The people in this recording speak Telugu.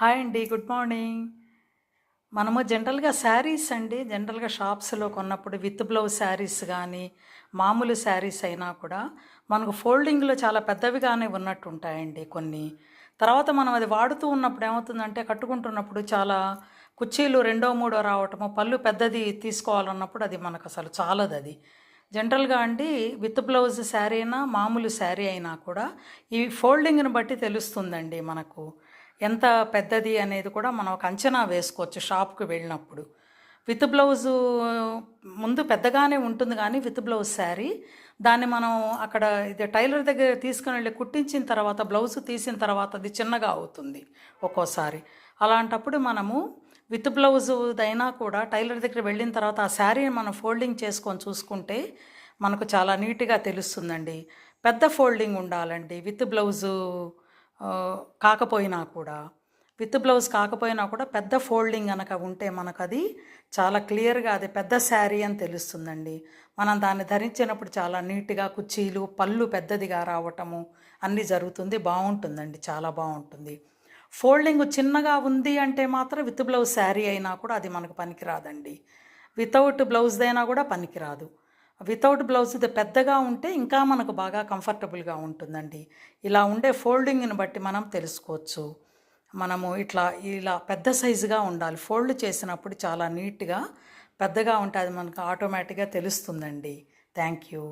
హాయ్ అండి. Good morning. మనము జనరల్‌గా శారీస్ అండి. జనరల్‌గా షాప్స్‌లో కొన్నప్పుడు విత్ బ్లౌజ్ శారీస్ గానీ, మామూలు శారీస్ అయినా కూడా మనకు ఫోల్డింగ్‌లో చాలా పెద్దవిగానే ఉన్నట్టుంటాయండి కొన్ని. తర్వాత మనం అది వాడుతూ ఉన్నప్పుడు ఏమవుతుందంటే, కట్టుకుంటున్నప్పుడు చాలా కుర్చీలు రెండో, మూడో రావటము, పళ్ళు పెద్దది తీసుకోవాలన్నప్పుడు అది మనకసలు చాలదది. జనరల్‌గా అండి విత్ బ్లౌజ్ శారీ అయినా, మామూలు శారీ అయినా కూడా ఈ ఫోల్డింగ్‌ని బట్టి తెలుస్తుందండి మనకు. ఎంత పెద్దది అనేది కూడా మనం ఒక అంచనా వేసుకోవచ్చు షాప్‌కి వెళ్ళినప్పుడు. విత్ బ్లౌజు ముందు పెద్దగానే ఉంటుంది గానీ విత్ బ్లౌజ్ శారీ. దాన్ని మనం అక్కడ ఇది టైలర్ దగ్గర తీసుకొనెళ్ళి కుట్టించిన తర్వాత బ్లౌజ్ తీసిన తర్వాత అది చిన్నగా అవుతుంది ఒక్కోసారి. అలాంటప్పుడు మనము విత్ బ్లౌజుదైనా కూడా టైలర్ దగ్గర వెళ్ళిన తర్వాత ఆ శారీని మనం ఫోల్డింగ్ చేసుకొని చూసుకుంటే మనకు చాలా నీట్‌గా తెలుస్తుందండి. పెద్ద ఫోల్డింగ్ ఉండాలండి విత్ బ్లౌజు కాకపోయినా కూడా. విత్ బ్లౌజ్ కాకపోయినా కూడా పెద్ద ఫోల్డింగ్ గనక ఉంటే మనకది చాలా క్లియర్‌గా అది పెద్ద శారీ అని తెలుస్తుందండి. మనం దాన్ని ధరించినప్పుడు చాలా నీట్‌గా కుర్చీలు, పళ్ళు పెద్దదిగా రావటము అన్నీ జరుగుతుంది. బావుంటుందండి. చాలా బావుంటుంది. ఫోల్డింగ్ చిన్నగా ఉంది అంటే మాత్రం విత్ బ్లౌజ్ శారీ అయినా కూడా అది మనకు పనికిరాదండి. వితౌట్ బ్లౌజ్‌దైనా కూడా పనికిరాదు. వితౌట్ బ్లౌజ్‌ది పెద్దగా ఉంటే ఇంకా మనకు బాగా కంఫర్టబుల్‌గా ఉంటుందండి. ఇలా ఉండే ఫోల్డింగ్‌ని బట్టి మనం తెలుసుకోవచ్చు. మనము ఇలా పెద్ద సైజుగా ఉండాలి. ఫోల్డ్ చేసినప్పుడు చాలా నీట్‌గా పెద్దగా ఉంటే అది మనకు ఆటోమేటిక్‌గా తెలుస్తుందండి. Thank you.